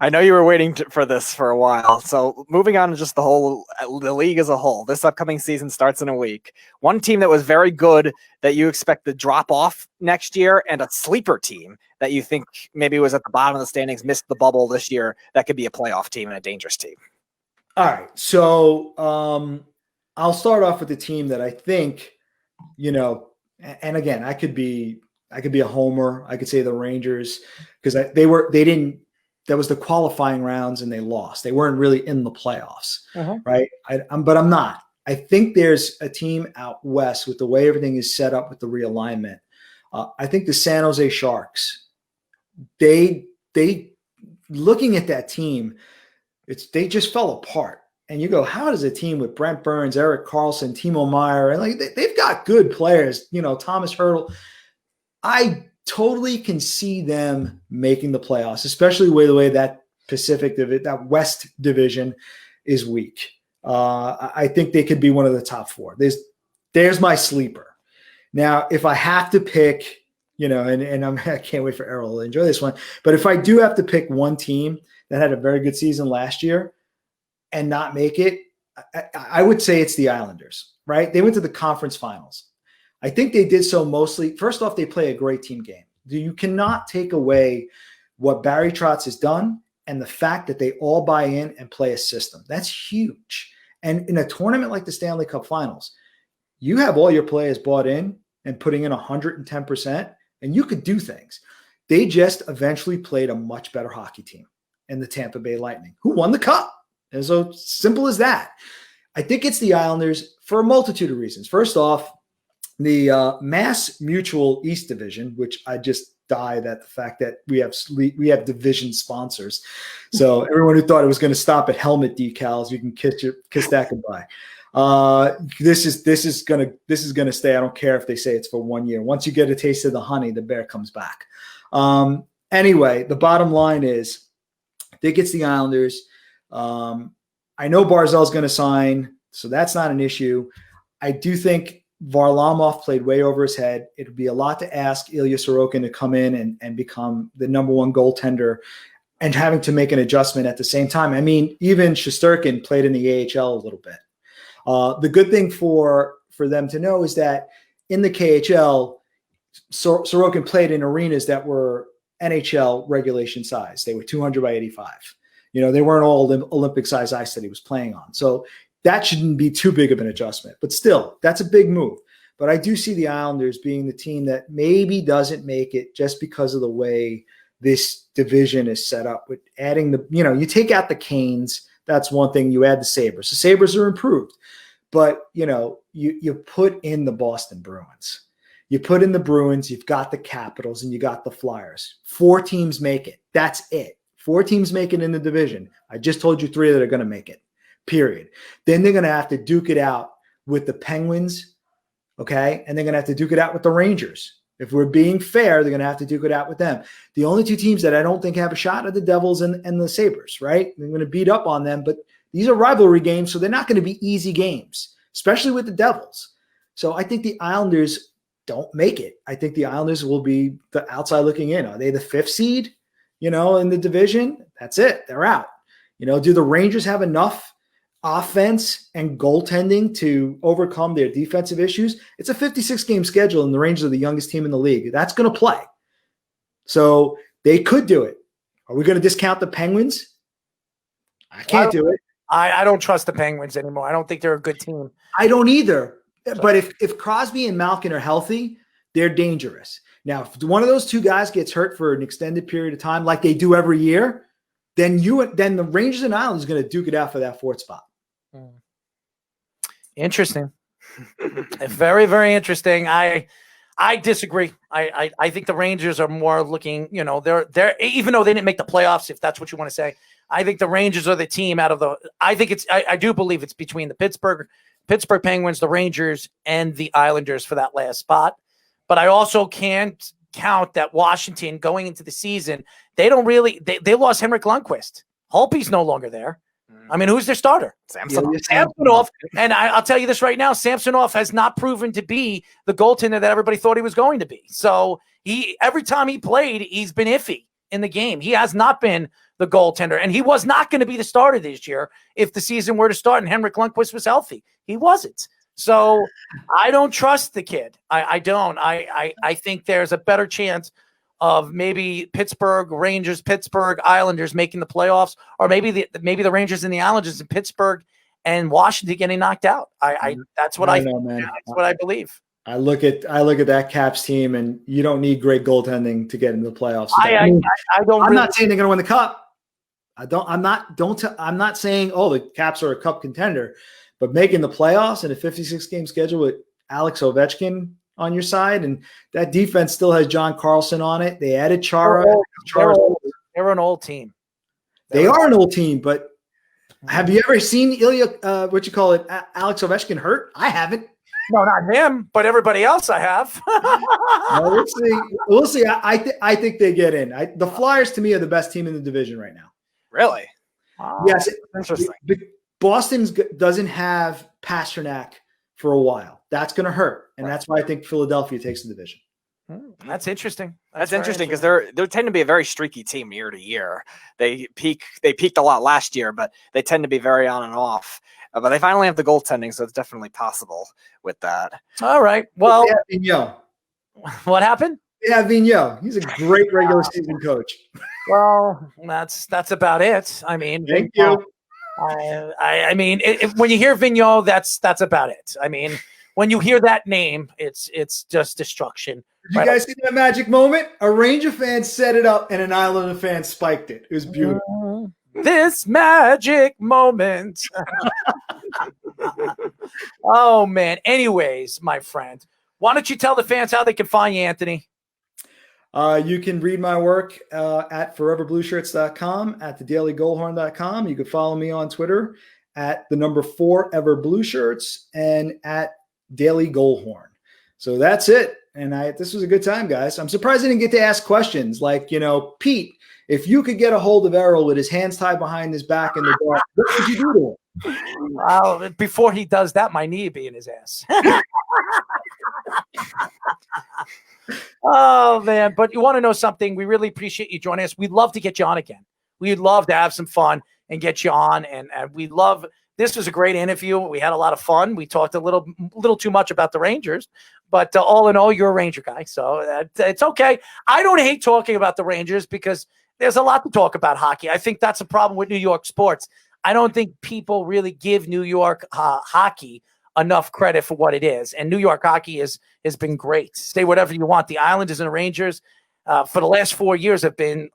I know you were waiting for this for a while. So moving on to just the league as a whole. This upcoming season starts in a week. One team that was very good that you expect to drop off next year, and a sleeper team that you think maybe was at the bottom of the standings, missed the bubble this year, that could be a playoff team and a dangerous team. All right. So I'll start off with the team that I think, and again, I could be a homer. I could say the Rangers, because that was the qualifying rounds and they lost. They weren't really in the playoffs, right? But I'm not. I think there's a team out west with the way everything is set up with the realignment. I think the San Jose Sharks, they looking at that team, they just fell apart. And you go, how does a team with Brent Burns, Erik Karlsson, Timo Meier, and they've got good players, Thomas Hertl. I totally can see them making the playoffs, especially the way that that West division is weak. I think they could be one of the top four. There's my sleeper. Now, if I have to pick, I can't wait for Errol to enjoy this one, but if I do have to pick one team that had a very good season last year and not make it, I would say it's the Islanders, right? They went to the conference finals. I think they did so mostly. First off, they play a great team game. You cannot take away what Barry Trotz has done and the fact that they all buy in and play a system. That's huge. And in a tournament like the Stanley Cup Finals, you have all your players bought in and putting in 110%, and you could do things. They just eventually played a much better hockey team in the Tampa Bay Lightning, who won the Cup. And so simple as that. I think it's the Islanders for a multitude of reasons. First off, the Mass Mutual East Division, which I just died at the fact that we have division sponsors. So everyone who thought it was going to stop at helmet decals, you can kiss that goodbye. This is gonna stay. I don't care if they say it's for 1 year. Once you get a taste of the honey, the bear comes back. Anyway, the bottom line is, I think it's the Islanders. I know Barzal's going to sign, so that's not an issue. I do think Varlamov played way over his head. It would be a lot to ask Ilya Sorokin to come in and become the number one goaltender and having to make an adjustment at the same time. I mean, even Shesterkin played in the AHL a little bit. The good thing for them to know is that in the KHL, Sorokin played in arenas that were NHL regulation size. They were 200 by 85. They weren't all Olympic size ice that he was playing on. So that shouldn't be too big of an adjustment. But still, that's a big move. But I do see the Islanders being the team that maybe doesn't make it just because of the way this division is set up with adding you take out the Canes. That's one thing. You add the Sabres. The Sabres are improved. But, you put in the Boston Bruins. You put in the Bruins, you've got the Capitals, and you got the Flyers. 4 teams make it. That's it. 4 teams make it in the division. I just told you 3 that are going to make it, period. Then they're going to have to duke it out with the Penguins, okay? And they're going to have to duke it out with the Rangers. If we're being fair, they're going to have to duke it out with them. The only 2 teams that I don't think have a shot are the Devils and the Sabres, right? They're going to beat up on them, but these are rivalry games, so they're not going to be easy games, especially with the Devils. So I think the Islanders don't make it. I think the Islanders will be the outside looking in. Are they the 5th seed, in the division? That's it. They're out. Do the Rangers have enough offense and goaltending to overcome their defensive issues? It's a 56-game schedule, and the Rangers are the youngest team in the league. That's going to play. So they could do it. Are we going to discount the Penguins? I can't do it. I don't trust the Penguins anymore. I don't think they're a good team. I don't either. But if Crosby and Malkin are healthy, they're dangerous. Now, if one of those 2 guys gets hurt for an extended period of time, like they do every year, then the Rangers and Islanders are going to duke it out for that 4th spot. Interesting. Very, very interesting. I disagree. I think the Rangers are more looking, they're even though they didn't make the playoffs, if that's what you want to say, I think the Rangers are the team out of I do believe it's between the Pittsburgh Penguins, the Rangers, and the Islanders for that last spot. But I also can't count that Washington going into the season, they lost Henrik Lundqvist. Holtby's no longer there. I mean, who's their starter? Samsonov. And I'll tell you this right now, Samsonov has not proven to be the goaltender that everybody thought he was going to be. So every time he played, he's been iffy in the game. He has not been the goaltender. And he was not going to be the starter this year if the season were to start and Henrik Lundqvist was healthy. He wasn't. So I don't trust the kid. I don't. I think there's a better chance of maybe Pittsburgh, Rangers, Pittsburgh, Islanders making the playoffs, or maybe the Rangers and the Islanders in Pittsburgh and Washington getting knocked out. That's what That's what I believe. I look at that Caps team, and you don't need great goaltending to get into the playoffs. I'm not saying they're going to win the cup. I'm not saying the Caps are a cup contender, but making the playoffs in a 56-game schedule with Alex Ovechkin on your side, and that defense still has John Carlson on it. They added Chara. They're an old team. They are an old team, but have you ever seen Alex Ovechkin hurt? I haven't. No, not him, but everybody else I have. Well, we'll see. I think they get in. The Flyers, to me, are the best team in the division right now. Really? Yes. Interesting. Boston doesn't have Pasternak for a while. That's going to hurt, and that's why I think Philadelphia takes the division. That's interesting. That's interesting because they tend to be a very streaky team year to year. They peaked a lot last year, but they tend to be very on and off. But they finally have the goaltending, so it's definitely possible with that. All right. Well, what happened? Yeah, Vigneault. He's a great regular season coach. Well, that's about it. I mean, thank you. I mean, when you hear Vigneault, that's about it. I mean, when you hear that name, it's just destruction. Did you guys see that magic moment? A Ranger fan set it up, and an Islander fan spiked it. It was beautiful. This magic moment. Oh, man. Anyways, my friend, why don't you tell the fans how they can find you, Anthony? You can read my work at foreverblueshirts.com, at thedailygoalhorn.com. You can follow me on Twitter at the number 4everblueshirts and at dailygoalhorn. So that's it. And this was a good time, guys. I'm surprised I didn't get to ask questions like, Pete, if you could get a hold of Errol with his hands tied behind his back in the dark, what would you do to him? Well, before he does that, my knee would be in his ass. Oh, man. But you want to know something? We really appreciate you joining us. We'd love to get you on again. We'd love to have some fun and get you on. And we love – this was a great interview. We had a lot of fun. We talked a little too much about the Rangers. But all in all, you're a Ranger guy. So it's okay. I don't hate talking about the Rangers because there's a lot to talk about hockey. I think that's a problem with New York sports. I don't think people really give New York hockey enough credit for what it is. And New York hockey has been great. Say whatever you want. The Islanders and the Rangers for the last 4 years have been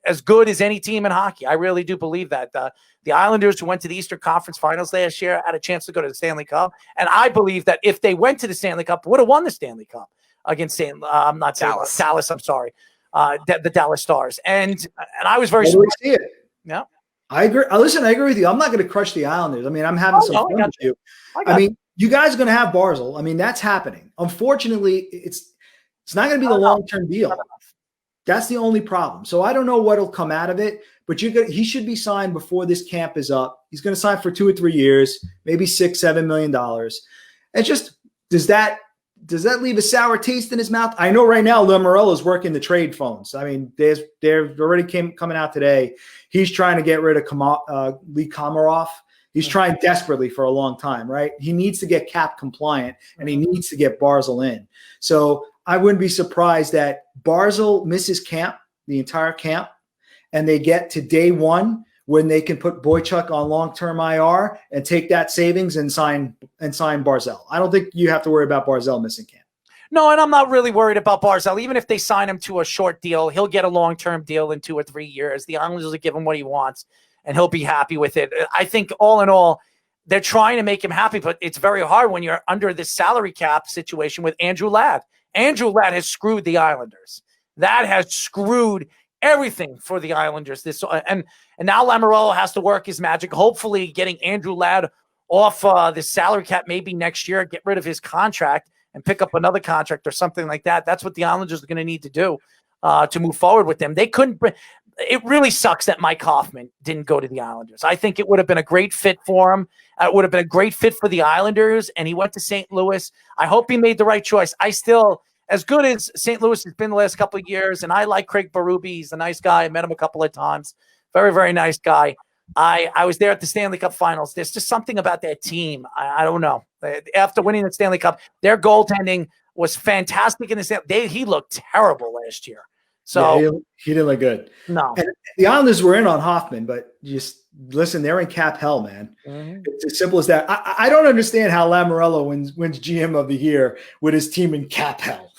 as good as any team in hockey. I really do believe that. The Islanders, who went to the Eastern Conference Finals last year, had a chance to go to the Stanley Cup. And I believe that if they went to the Stanley Cup, would have won the Stanley Cup against Dallas. I'm sorry. The Dallas Stars. And I was very surprised. See it. Yeah. I agree. Listen, I agree with you. I'm not going to crush the Islanders. I mean, I'm having some fun with you. I mean, you guys are going to have Barzal. I mean, that's happening. Unfortunately, it's not going to be the long-term deal. That's the only problem. So I don't know what'll come out of it, but he should be signed before this camp is up. He's going to sign for 2 or 3 years, maybe $6-7 million. And just does that leave a sour taste in his mouth? I know right now Lamoriello is working the trade phones. I mean, they're already coming out today. He's trying to get rid of Lee Komarov. He's trying desperately for a long time, right? He needs to get cap compliant, and he needs to get Barzal in. So I wouldn't be surprised that Barzal misses camp, the entire camp, and they get to day one when they can put Boychuk on long-term IR and take that savings and sign Barzal. I don't think you have to worry about Barzal missing camp. No, and I'm not really worried about Barzal. Even if they sign him to a short deal, he'll get a long-term deal in 2 or 3 years. The Islanders will give him what he wants, and he'll be happy with it. I think all in all, they're trying to make him happy, but it's very hard when you're under this salary cap situation with Andrew Ladd. Andrew Ladd has screwed the Islanders. That has screwed everything for the Islanders. And now Lamoriello has to work his magic, hopefully getting Andrew Ladd off the salary cap maybe next year, get rid of his contract and pick up another contract or something like that. That's what the Islanders are going to need to do to move forward with them. They couldn't. It really sucks that Mike Hoffman didn't go to the Islanders. I think it would have been a great fit for him. It would have been a great fit for the Islanders, and he went to St. Louis. I hope he made the right choice. As good as St. Louis has been the last couple of years, and I like Craig Berube. He's a nice guy. I met him a couple of times. Very, very nice guy. I was there at the Stanley Cup Finals. There's just something about that team. I don't know. After winning the Stanley Cup, their goaltending was fantastic in the he looked terrible last year. So yeah, he didn't look good. No. And the Islanders were in on Hoffman, but just listen, they're in cap hell, man. Mm-hmm. It's as simple as that. I don't understand how Lamoriello wins GM of the year with his team in cap hell.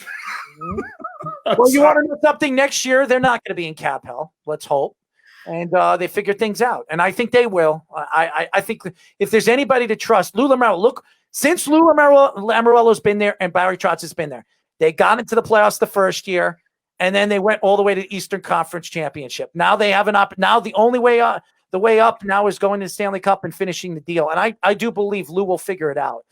Well, you want to know something? Next year, they're not going to be in cap hell. Let's hope. And they figure things out. And I think they will. I think if there's anybody to trust, Lou Lamoriello, look, since Lou Lamoriello's been there and Barry Trotz has been there, they got into the playoffs the first year, and then they went all the way to the Eastern Conference Championship. Now they have an now the only way up, the way up now is going to the Stanley Cup and finishing the deal. And I do believe Lou will figure it out.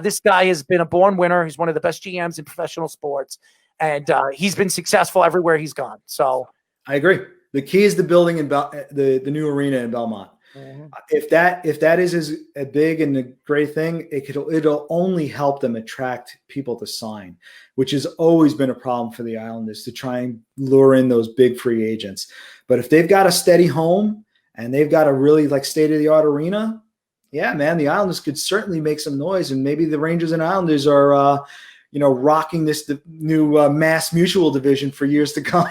This guy has been a born winner. He's one of the best GMs in professional sports, and he's been successful everywhere he's gone. So I agree. The key is the building in the new arena in Belmont. Mm-hmm. If that is as a big and a great thing, it'll only help them attract people to sign, which has always been a problem for the Islanders, to try and lure in those big free agents. But if they've got a steady home and they've got a really state-of-the-art arena, yeah, man, the Islanders could certainly make some noise, and maybe the Rangers and Islanders are rocking this new Mass Mutual division for years to come.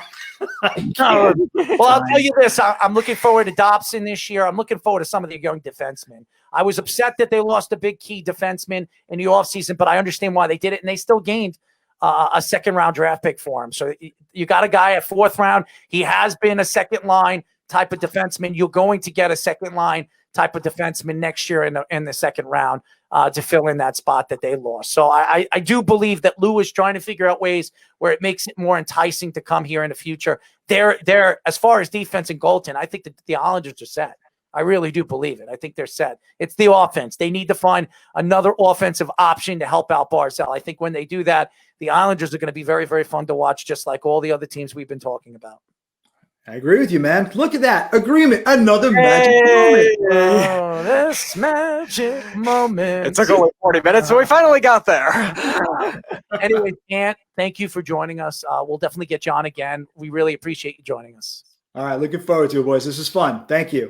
Well, I'll tell you this. I'm looking forward to Dobson this year. I'm looking forward to some of the young defensemen. I was upset that they lost a big key defenseman in the offseason, but I understand why they did it, and they still gained a second-round draft pick for him. So you got a guy at fourth round. He has been a second-line type of defenseman. You're going to get a second-line type of defenseman next year in the second round to fill in that spot that they lost. So I do believe that Lou is trying to figure out ways where it makes it more enticing to come here in the future. They're as far as defense and goaltending, I think that the Islanders are set. I really do believe it. I think they're set. It's the offense. They need to find another offensive option to help out Barzal. I think when they do that, the Islanders are going to be very, very fun to watch, just like all the other teams we've been talking about. I agree with you, man. Look at that agreement. Another magic moment. Oh, this magic moment. It took only 40 minutes, so we finally got there. Anyway, Ant, thank you for joining us. We'll definitely get you on again. We really appreciate you joining us. All right, looking forward to it, boys. This is fun. Thank you.